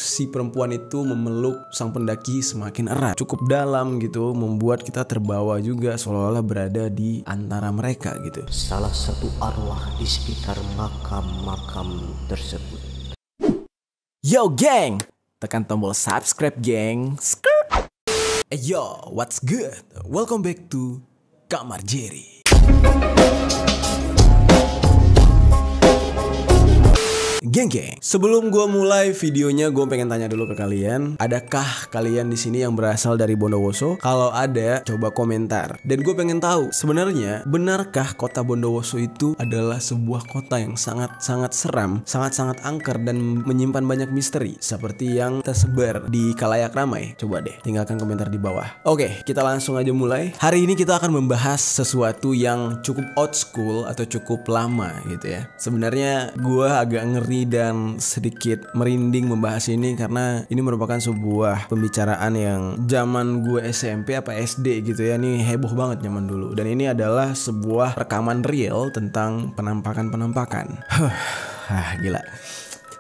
si perempuan itu memeluk sang pendaki semakin erat, cukup dalam gitu, membuat kita terbawa juga seolah-olah berada di antara mereka gitu. Salah satu arwah di sekitar makam-makam tersebut. Yo geng, tekan tombol subscribe geng. Yo, what's good? Welcome back to Kamar Jerry. Geng, sebelum gue mulai videonya, gue pengen tanya dulu ke kalian, adakah kalian di sini yang berasal dari Bondowoso? Kalau ada, coba komentar. Dan gue pengen tahu, sebenarnya benarkah kota Bondowoso itu adalah sebuah kota yang sangat-sangat seram, sangat-sangat angker dan menyimpan banyak misteri seperti yang tersebar di khalayak ramai? Coba deh, tinggalkan komentar di bawah. Oke, kita langsung aja mulai. Hari ini kita akan membahas sesuatu yang cukup old school atau cukup lama gitu ya. Sebenarnya gue agak ngeri dan sedikit merinding membahas ini karena ini merupakan sebuah pembicaraan yang zaman gue SMP apa SD gitu ya. Ini heboh banget zaman dulu. Dan ini adalah sebuah rekaman real tentang penampakan-penampakan. Gila.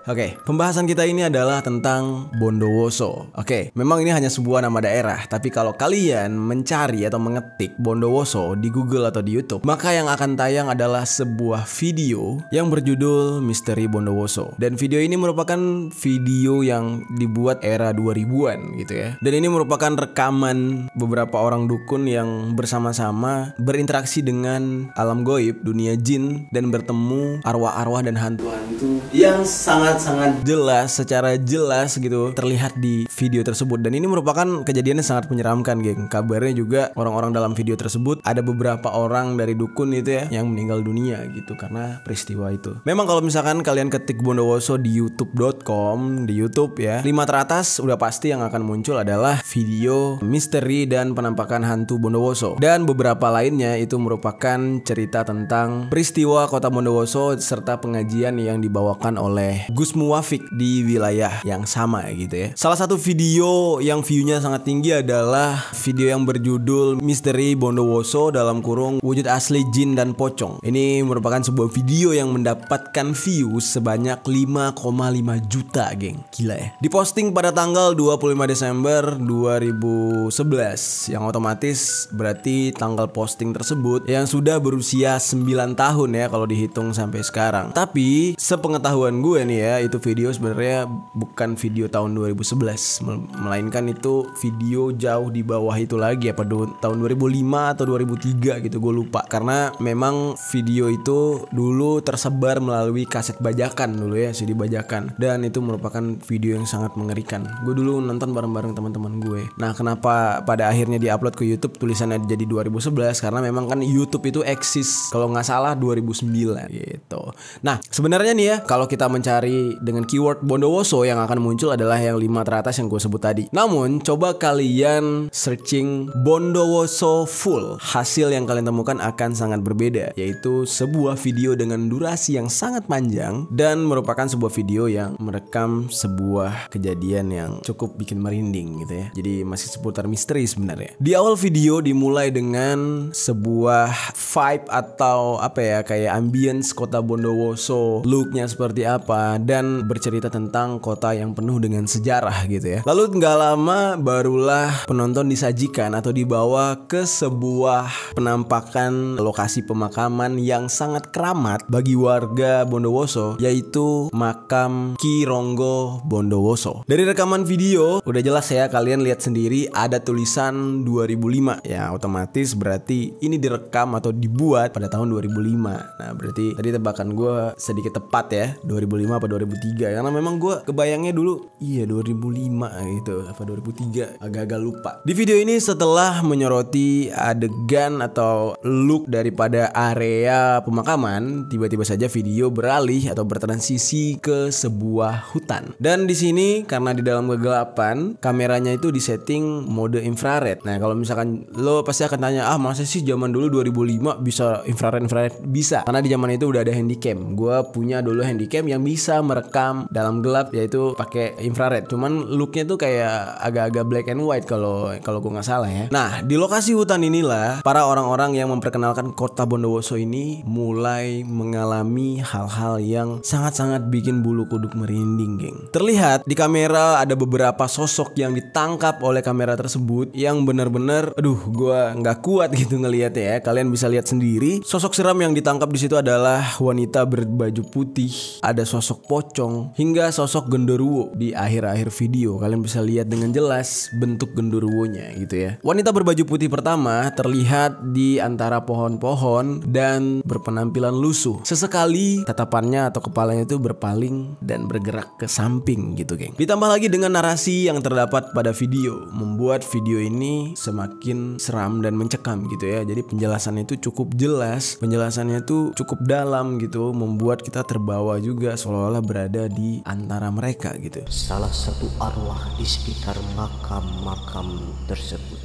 Oke, pembahasan kita ini adalah tentang Bondowoso. Oke, memang ini hanya sebuah nama daerah, tapi kalau kalian mencari atau mengetik Bondowoso di Google atau di YouTube, maka yang akan tayang adalah sebuah video yang berjudul Misteri Bondowoso. Dan video ini merupakan video yang dibuat era 2000-an gitu ya. Dan ini merupakan rekaman beberapa orang dukun yang bersama-sama berinteraksi dengan alam goib, dunia jin, dan bertemu arwah-arwah dan hantu-hantu yang sangat jelas, secara jelas gitu terlihat di video tersebut. Dan ini merupakan kejadian yang sangat menyeramkan, geng. Kabarnya juga orang-orang dalam video tersebut ada beberapa orang dari dukun itu ya yang meninggal dunia gitu karena peristiwa itu. Memang kalau misalkan kalian ketik Bondowoso di youtube.com, di YouTube ya, 5 teratas udah pasti yang akan muncul adalah video misteri dan penampakan hantu Bondowoso. Dan beberapa lainnya itu merupakan cerita tentang peristiwa kota Bondowoso serta pengajian yang dibawakan oleh Gus Muwafiq di wilayah yang sama gitu ya. Salah satu video yang view-nya sangat tinggi adalah video yang berjudul Misteri Bondowoso dalam kurung wujud asli jin dan pocong. Ini merupakan sebuah video yang mendapatkan view sebanyak 5,5 juta, geng. Gila ya. Diposting pada tanggal 25 Desember 2011, yang otomatis berarti tanggal posting tersebut yang sudah berusia 9 tahun ya kalau dihitung sampai sekarang. Tapi sepengetahuan gue nih ya, itu video sebenarnya bukan video tahun 2011, melainkan itu video jauh di bawah itu lagi, apa tahun 2005 atau 2003 gitu, gue lupa. Karena memang video itu dulu tersebar melalui kaset bajakan dulu ya, CD bajakan, dan itu merupakan video yang sangat mengerikan. Gue dulu nonton bareng-bareng teman-teman gue. Nah, kenapa pada akhirnya diupload ke YouTube tulisannya jadi 2011? Karena memang kan YouTube itu eksis kalau nggak salah 2009 gitu. Nah, sebenarnya nih ya, kalau kita mencari dengan keyword Bondowoso, yang akan muncul adalah yang 5 teratas yang gue sebut tadi. Namun coba kalian searching Bondowoso full, hasil yang kalian temukan akan sangat berbeda, yaitu sebuah video dengan durasi yang sangat panjang dan merupakan sebuah video yang merekam sebuah kejadian yang cukup bikin merinding gitu ya. Jadi masih seputar misteri sebenarnya. Di awal video dimulai dengan sebuah vibe atau apa ya, kayak ambience kota Bondowoso, looknya seperti apa, dan bercerita tentang kota yang penuh dengan sejarah gitu ya. Lalu nggak lama barulah penonton disajikan atau dibawa ke sebuah penampakan lokasi pemakaman yang sangat keramat bagi warga Bondowoso, yaitu makam Ki Ronggo Bondowoso. Dari rekaman video udah jelas ya, kalian lihat sendiri ada tulisan 2005 ya, otomatis berarti ini direkam atau dibuat pada tahun 2005. Nah, berarti tadi tebakan gue sedikit tepat ya, 2005 apa 2003, karena memang gue kebayangnya dulu iya 2005 gitu apa 2003, agak-agak lupa. Di video ini setelah menyoroti adegan atau look daripada area pemakaman, tiba-tiba saja video beralih atau bertransisi ke sebuah hutan. Dan di sini karena di dalam kegelapan, kameranya itu disetting mode infrared. Nah, kalau misalkan lo pasti akan tanya, masa sih zaman dulu 2005 bisa infrared? Bisa, karena di zaman itu udah ada handycam. Gue punya dulu handycam yang bisa merekam dalam gelap, yaitu pakai infrared. Cuman looknya tuh kayak agak-agak black and white kalau gue nggak salah ya. Nah, di lokasi hutan inilah para orang-orang yang memperkenalkan kota Bondowoso ini mulai mengalami hal-hal yang sangat-sangat bikin bulu kuduk merinding, geng. Terlihat di kamera ada beberapa sosok yang ditangkap oleh kamera tersebut yang benar-benar, aduh, gue nggak kuat gitu ngelihatnya ya. Kalian bisa lihat sendiri, sosok seram yang ditangkap di situ adalah wanita berbaju putih, ada sosok pocong, hingga sosok genderuwo. Di akhir-akhir video kalian bisa lihat dengan jelas bentuk genderuwonya gitu ya. Wanita berbaju putih pertama terlihat di antara pohon-pohon dan berpenampilan lusuh. Sesekali tatapannya atau kepalanya itu berpaling dan bergerak ke samping gitu, geng. Ditambah lagi dengan narasi yang terdapat pada video, membuat video ini semakin seram dan mencekam gitu ya. Jadi penjelasannya itu cukup jelas, penjelasannya itu cukup dalam gitu, membuat kita terbawa juga seolah-olah berada di antara mereka gitu. Salah satu arwah di sekitar makam-makam tersebut.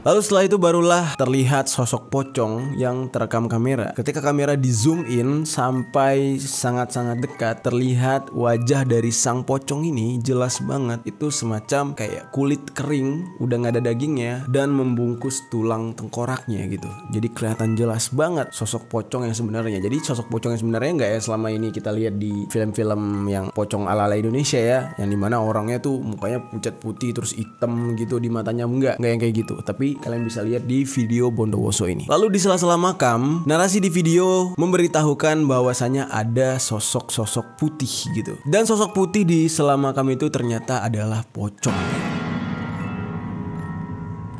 Lalu setelah itu barulah terlihat sosok pocong yang terekam kamera. Ketika kamera di zoom in sampai sangat-sangat dekat, terlihat wajah dari sang pocong ini jelas banget. Itu semacam kayak kulit kering, udah gak ada dagingnya, dan membungkus tulang tengkoraknya gitu. Jadi kelihatan jelas banget sosok pocong yang sebenarnya. Jadi sosok pocong yang sebenarnya gak ya selama ini kita lihat di film-film yang pocong ala-ala Indonesia ya, yang dimana orangnya tuh mukanya pucat putih terus hitam gitu di matanya. Enggak yang kayak gitu. Tapi kalian bisa lihat di video Bondowoso ini. Lalu di sela-sela makam, narasi di video memberitahukan bahwasanya ada sosok-sosok putih gitu. Dan sosok putih di sela makam itu ternyata adalah pocong.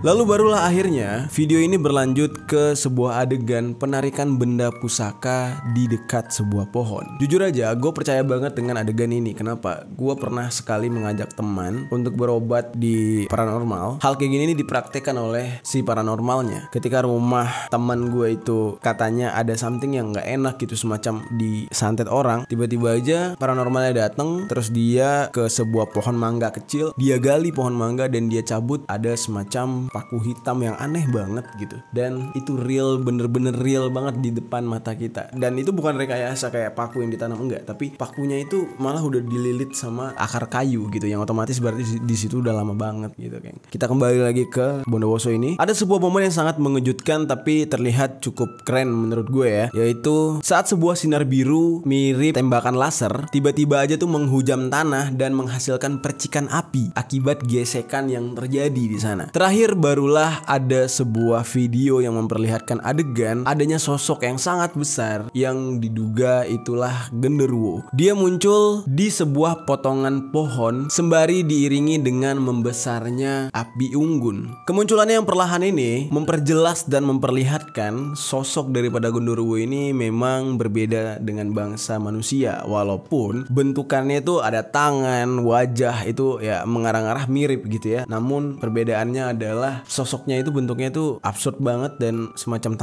Lalu barulah akhirnya video ini berlanjut ke sebuah adegan penarikan benda pusaka di dekat sebuah pohon. Jujur aja, gue percaya banget dengan adegan ini. Kenapa? Gue pernah sekali mengajak teman untuk berobat di paranormal. Hal kayak gini ini dipraktekkan oleh si paranormalnya. Ketika rumah teman gue itu katanya ada something yang gak enak gitu, semacam disantet orang. Tiba-tiba aja paranormalnya datang, terus dia ke sebuah pohon mangga kecil. Dia gali pohon mangga dan dia cabut, ada semacam paku hitam yang aneh banget gitu. Dan itu real, bener-bener real banget di depan mata kita. Dan itu bukan rekayasa kayak paku yang ditanam, enggak. Tapi pakunya itu malah udah dililit sama akar kayu gitu, yang otomatis berarti di situ udah lama banget gitu, geng. Kita kembali lagi ke Bondowoso ini. Ada sebuah momen yang sangat mengejutkan tapi terlihat cukup keren menurut gue ya, yaitu saat sebuah sinar biru mirip tembakan laser tiba-tiba aja tuh menghujam tanah dan menghasilkan percikan api akibat gesekan yang terjadi di sana. Terakhir barulah ada sebuah video yang memperlihatkan adegan adanya sosok yang sangat besar yang diduga itulah genderuwo. Dia muncul di sebuah potongan pohon sembari diiringi dengan membesarnya api unggun. Kemunculannya yang perlahan ini memperjelas dan memperlihatkan sosok daripada genderuwo ini memang berbeda dengan bangsa manusia, walaupun bentukannya itu ada tangan, wajah itu ya mengarah-arah mirip gitu ya. Namun perbedaannya adalah sosoknya itu bentuknya itu absurd banget dan semacam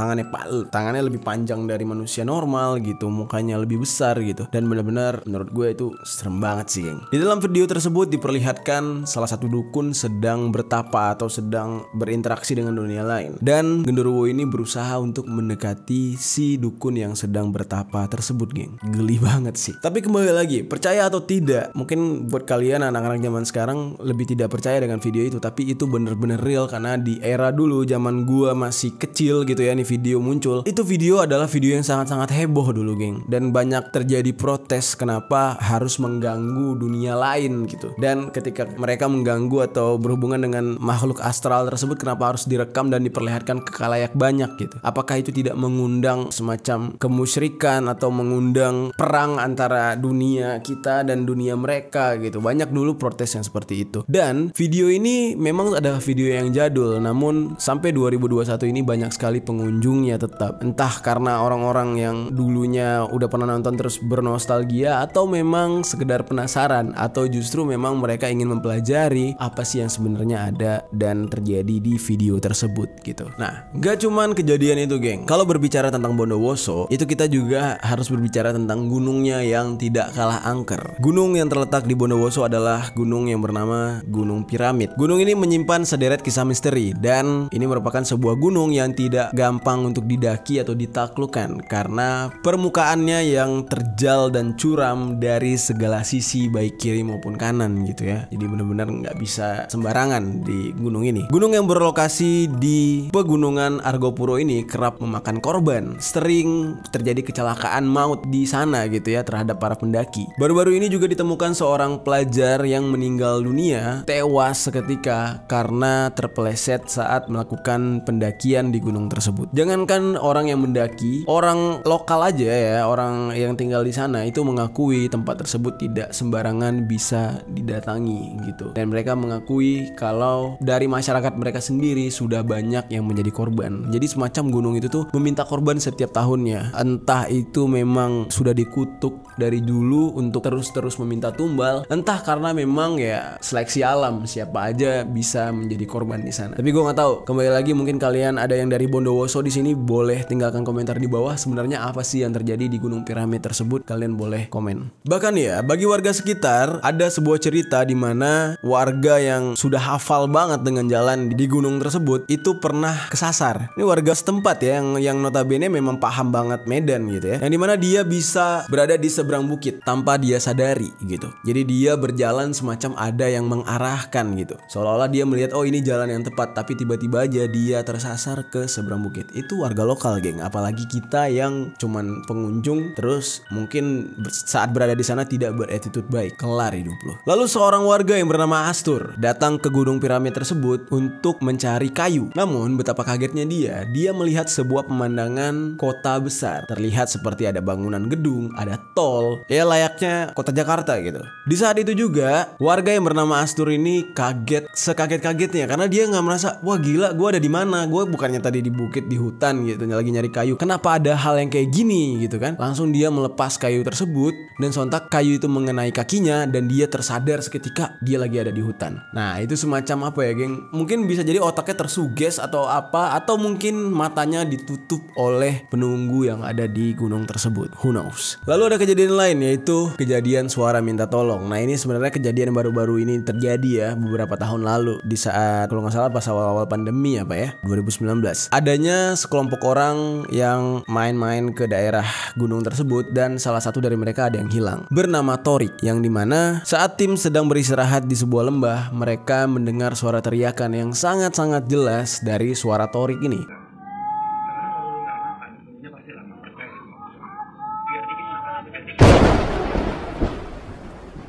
tangannya lebih panjang dari manusia normal gitu, mukanya lebih besar gitu, dan benar-benar menurut gue itu serem banget sih, geng. Di dalam video tersebut diperlihatkan salah satu dukun sedang bertapa atau sedang berinteraksi dengan dunia lain, dan genderuwo ini berusaha untuk mendekati si dukun yang sedang bertapa tersebut, geng. Geli banget sih. Tapi kembali lagi, percaya atau tidak, mungkin buat kalian anak-anak zaman sekarang lebih tidak percaya dengan video itu, tapi itu bener-bener real. Karena di era dulu zaman gua masih kecil gitu ya, nih video muncul, itu video adalah video yang sangat-sangat heboh dulu, geng. Dan banyak terjadi protes kenapa harus mengganggu dunia lain gitu. Dan ketika mereka mengganggu atau berhubungan dengan makhluk astral tersebut, kenapa harus direkam dan diperlihatkan ke khalayak banyak gitu. Apakah itu tidak mengundang semacam kemusyrikan atau mengundang perang antara dunia kita dan dunia mereka gitu. Banyak dulu protes yang seperti itu. Dan video ini memang ada video yang jadul, namun sampai 2021 ini banyak sekali pengunjungnya tetap. Entah karena orang-orang yang dulunya udah pernah nonton terus bernostalgia, atau memang sekedar penasaran, atau justru memang mereka ingin mempelajari apa sih yang sebenarnya ada dan terjadi di video tersebut gitu. Nah, gak cuman kejadian itu, geng. Kalau berbicara tentang Bondowoso, itu kita juga harus berbicara tentang gunungnya yang tidak kalah angker. Gunung yang terletak di Bondowoso adalah gunung yang bernama Gunung Piramid. Gunung ini menyimpan sederet kisah misteri, dan ini merupakan sebuah gunung yang tidak gampang untuk didaki atau ditaklukkan karena permukaannya yang terjal dan curam dari segala sisi baik kiri maupun kanan gitu ya. Jadi benar-benar nggak bisa sembarangan di gunung ini. Gunung yang berlokasi di pegunungan Argopuro ini kerap memakan korban. Sering terjadi kecelakaan maut di sana gitu ya terhadap para pendaki. Baru-baru ini juga ditemukan seorang pelajar yang meninggal dunia tewas seketika karena terpeleset saat melakukan pendakian di gunung tersebut. Jangankan orang yang mendaki, orang lokal aja ya, orang yang tinggal di sana itu mengakui tempat tersebut tidak sembarangan bisa didatangi gitu. Dan mereka mengakui kalau dari masyarakat mereka sendiri sudah banyak yang menjadi korban. Jadi semacam gunung itu tuh meminta korban setiap tahunnya. Entah itu memang sudah dikutuk dari dulu untuk terus-terus meminta tumbal, entah karena memang ya seleksi alam siapa aja bisa menjadi korban di sana. Tapi gue nggak tahu. Kembali lagi mungkin kalian ada yang dari Bondowoso di sini, boleh tinggalkan komentar di bawah. Sebenarnya apa sih yang terjadi di Gunung Piramid tersebut? Kalian boleh komen. Bahkan ya bagi warga sekitar ada sebuah cerita di mana warga yang sudah hafal banget dengan jalan di gunung tersebut itu pernah kesasar. Ini warga setempat ya yang notabene memang paham banget medan gitu ya. Yang dimana dia bisa berada di seberang bukit tanpa dia sadari gitu. Jadi dia berjalan semacam ada yang mengarahkan gitu. Seolah-olah dia melihat oh ini jalan yang tepat, tapi tiba-tiba aja dia tersasar ke seberang bukit. Itu warga lokal, geng. Apalagi kita yang cuman pengunjung terus mungkin saat berada di sana tidak beretitude baik. Kelar hidup lo. Lalu seorang warga yang bernama Astur datang ke Gunung Piramid tersebut untuk mencari kayu. Namun betapa kagetnya dia melihat sebuah pemandangan kota besar. Terlihat seperti ada bangunan gedung, ada tol, ya layaknya kota Jakarta gitu. Di saat itu juga warga yang bernama Astur ini kaget sekaget-kagetnya karena dia nggak merasa wah gila gue ada di mana, gue bukannya tadi di bukit di hutan gitu lagi nyari kayu, kenapa ada hal yang kayak gini gitu kan. Langsung dia melepas kayu tersebut dan sontak kayu itu mengenai kakinya dan dia tersadar seketika dia lagi ada di hutan. Nah itu semacam apa ya geng, mungkin bisa jadi otaknya tersuges atau apa, atau mungkin matanya ditutup oleh penunggu yang ada di gunung tersebut, who knows. Lalu ada kejadian lain yaitu kejadian suara minta tolong. Nah ini sebenarnya kejadian baru-baru ini terjadi ya beberapa tahun lalu di saat kalau nggak salah pas awal-awal pandemi apa ya 2019. Adanya sekelompok orang yang main-main ke daerah gunung tersebut dan salah satu dari mereka ada yang hilang bernama Torik, yang dimana saat tim sedang beristirahat di sebuah lembah mereka mendengar suara teriakan yang sangat-sangat jelas dari suara Torik ini.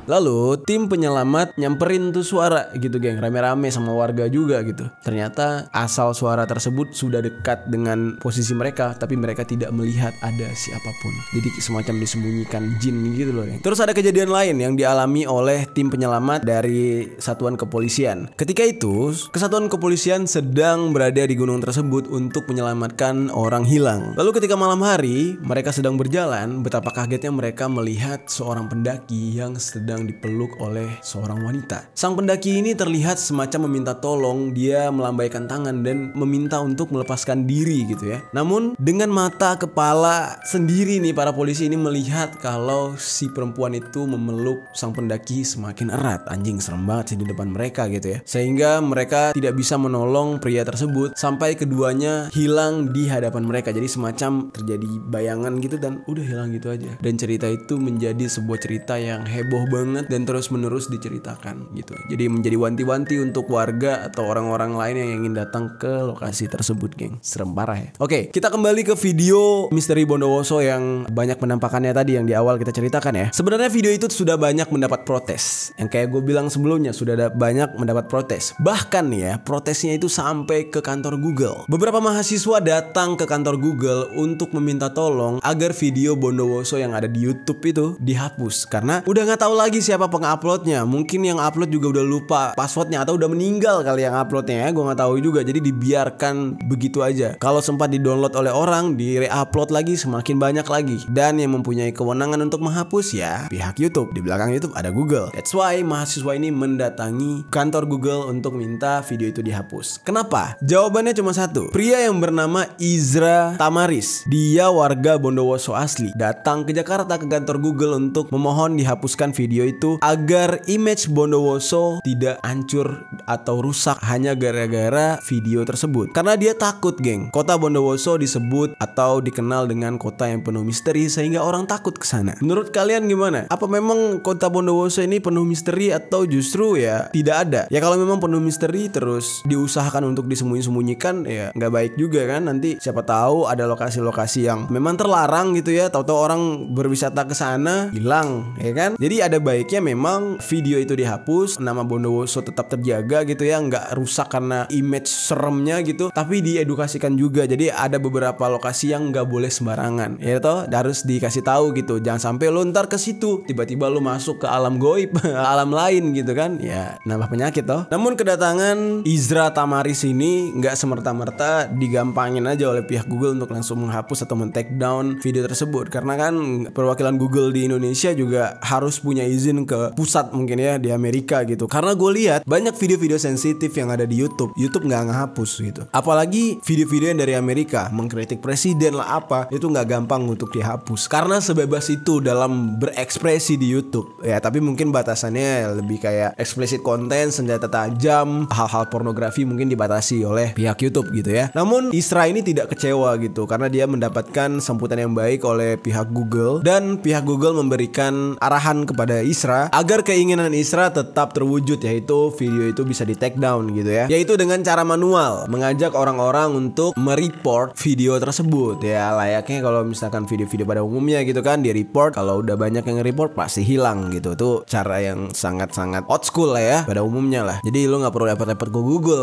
Lalu tim penyelamat nyamperin tuh suara gitu geng, rame-rame sama warga juga gitu. Ternyata asal suara tersebut sudah dekat dengan posisi mereka, tapi mereka tidak melihat ada siapapun. Jadi semacam disembunyikan jin gitu loh geng. Terus ada kejadian lain yang dialami oleh tim penyelamat dari satuan kepolisian. Ketika itu kesatuan kepolisian sedang berada di gunung tersebut untuk menyelamatkan orang hilang. Lalu ketika malam hari mereka sedang berjalan, betapa kagetnya mereka melihat seorang pendaki yang sedang dipeluk oleh seorang wanita. Sang pendaki ini terlihat semacam meminta tolong, dia melambaikan tangan dan meminta untuk melepaskan diri gitu ya. Namun dengan mata kepala sendiri nih para polisi ini melihat kalau si perempuan itu memeluk sang pendaki semakin erat. Anjing serem banget sih di depan mereka gitu ya. Sehingga mereka tidak bisa menolong pria tersebut sampai keduanya hilang di hadapan mereka. Jadi semacam terjadi bayangan gitu dan udah hilang gitu aja. Dan cerita itu menjadi sebuah cerita yang heboh banget dan terus menerus diceritakan gitu. Jadi menjadi wanti-wanti untuk warga atau orang-orang lain yang ingin datang ke lokasi tersebut, geng. Serem parah ya. Oke, kita kembali ke video misteri Bondowoso yang banyak penampakannya tadi yang di awal kita ceritakan ya. Sebenarnya video itu sudah banyak mendapat protes. Yang kayak gue bilang sebelumnya sudah ada banyak mendapat protes. Bahkan nih ya, protesnya itu sampai ke kantor Google. Beberapa mahasiswa datang ke kantor Google untuk meminta tolong agar video Bondowoso yang ada di YouTube itu dihapus karena udah nggak tahu lagi siapa penguploadnya. Mungkin yang upload juga udah lupa passwordnya atau udah meninggal kali yang uploadnya ya, gue nggak tahu juga. Jadi dibiarkan begitu aja. Kalau sempat di-download oleh orang, di-re-upload lagi semakin banyak lagi. Dan yang mempunyai kewenangan untuk menghapus ya pihak YouTube. Di belakang YouTube ada Google. That's why mahasiswa ini mendatangi kantor Google untuk minta video itu dihapus. Kenapa? Jawabannya cuma satu. Pria yang bernama Izra Tamaris, dia warga Bondowoso asli, datang ke Jakarta ke kantor Google untuk memohon dihapuskan video itu agar image Bondowoso tidak hancur atau rusak hanya gara-gara video tersebut. Karena dia takut, geng, kota Bondowoso disebut atau dikenal dengan kota yang penuh misteri sehingga orang takut ke sana. Menurut kalian gimana? Apa memang kota Bondowoso ini penuh misteri atau justru ya tidak ada? Ya kalau memang penuh misteri terus diusahakan untuk disembunyi-sembunyikan ya nggak baik juga kan. Nanti siapa tahu ada lokasi-lokasi yang memang terlarang gitu ya, tahu-tahu orang berwisata ke sana hilang ya kan. Jadi ada baiknya memang video itu dihapus, nama Bondowoso tetap terjaga gitu ya, nggak rusak karena image seremnya gitu, tapi diedukasikan juga. Jadi ada beberapa lokasi yang nggak boleh sembarangan ya toh, harus dikasih tahu gitu. Jangan sampai lo ntar ke situ tiba-tiba lo masuk ke alam goib alam lain gitu kan, ya nambah penyakit toh. Namun kedatangan Izra Tamaris ini nggak semerta-merta digampangin aja oleh pihak Google untuk langsung menghapus atau men-take down video tersebut, karena kan perwakilan Google di Indonesia juga harus punya izin ke pusat mungkin ya di Amerika gitu. Karena gue lihat banyak video-video sensitif yang ada di YouTube nggak ngehapus gitu. Apalagi video-video yang dari Amerika mengkritik presiden lah apa, itu nggak gampang untuk dihapus karena sebebas itu dalam berekspresi di YouTube ya. Tapi mungkin batasannya lebih kayak explicit konten, senjata tajam, hal-hal pornografi mungkin dibatasi oleh pihak YouTube gitu ya. Namun Isra ini tidak kecewa gitu karena dia mendapatkan sambutan yang baik oleh pihak Google, dan pihak Google memberikan arahan kepada Isra agar keinginan Isra tetap terwujud, yaitu video itu bisa di take down gitu ya, yaitu dengan cara manual, mengajak orang-orang untuk mereport video tersebut ya, layaknya kalau misalkan video-video pada umumnya gitu kan, di report, kalau udah banyak yang report pasti hilang gitu. Tuh cara yang sangat-sangat old school lah ya pada umumnya lah. Jadi lu nggak perlu repot-repot ke Google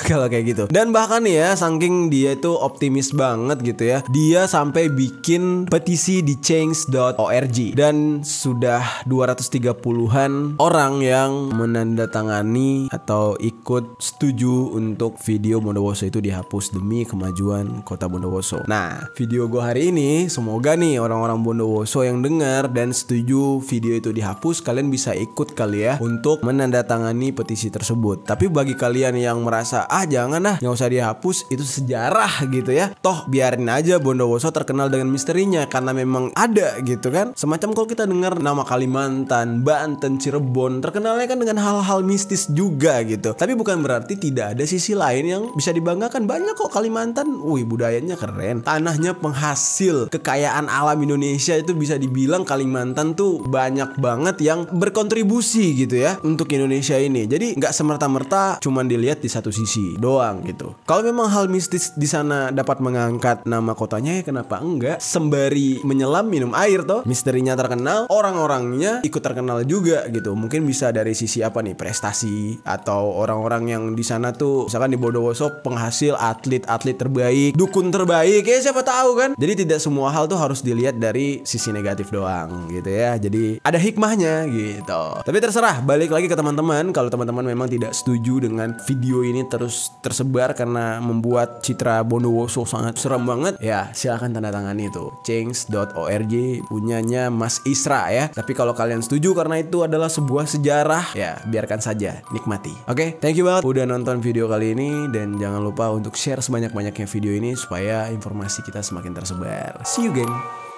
kalau kayak gitu. Dan bahkan ya saking dia itu optimis banget gitu ya, dia sampai bikin petisi di change.org dan sudah 230-an orang yang menandatangani atau ikut setuju untuk video Bondowoso itu dihapus demi kemajuan kota Bondowoso. Nah, video gue hari ini semoga nih orang-orang Bondowoso yang dengar dan setuju video itu dihapus, kalian bisa ikut kali ya untuk menandatangani petisi tersebut. Tapi bagi kalian yang merasa jangan nggak usah dihapus, itu sejarah gitu ya, toh biarin aja Bondowoso terkenal dengan misterinya karena memang ada gitu kan. Semacam kalau kita dengar nama Kalimantan, Banten, Cirebon terkenalnya kan dengan hal-hal mistis juga gitu. Tapi bukan berarti tidak ada sisi lain yang bisa dibanggakan. Banyak kok Kalimantan, budayanya keren, tanahnya penghasil kekayaan alam Indonesia, itu bisa dibilang Kalimantan tuh banyak banget yang berkontribusi gitu ya untuk Indonesia ini. Jadi nggak semerta-merta cuman dilihat di satu sisi doang gitu. Kalau memang hal mistis di sana dapat mengangkat nama kotanya, ya kenapa enggak? Sembari menyelam minum air toh, misterinya terkenal, orang-orangnya ikut terkenal juga gitu. Mungkin bisa dari sisi apa nih, prestasi, atau orang-orang yang di sana tuh misalkan di Bondowoso penghasil atlet-atlet terbaik, dukun terbaik, ya siapa tahu kan. Jadi tidak semua hal tuh harus dilihat dari sisi negatif doang gitu ya. Jadi ada hikmahnya gitu. Tapi terserah, balik lagi ke teman-teman. Kalau teman-teman memang tidak setuju dengan video ini terus tersebar karena membuat citra Bondowoso sangat serem banget, ya silahkan tanda tangani itu change.org punyanya Mas Isra ya. Tapi kalau kalian setuju karena itu adalah sebuah sejarah, ya biarkan saja, nikmati. Oke, thank you banget udah nonton video kali ini, dan jangan lupa untuk share sebanyak-banyaknya video ini supaya informasi kita semakin tersebar. See you, geng.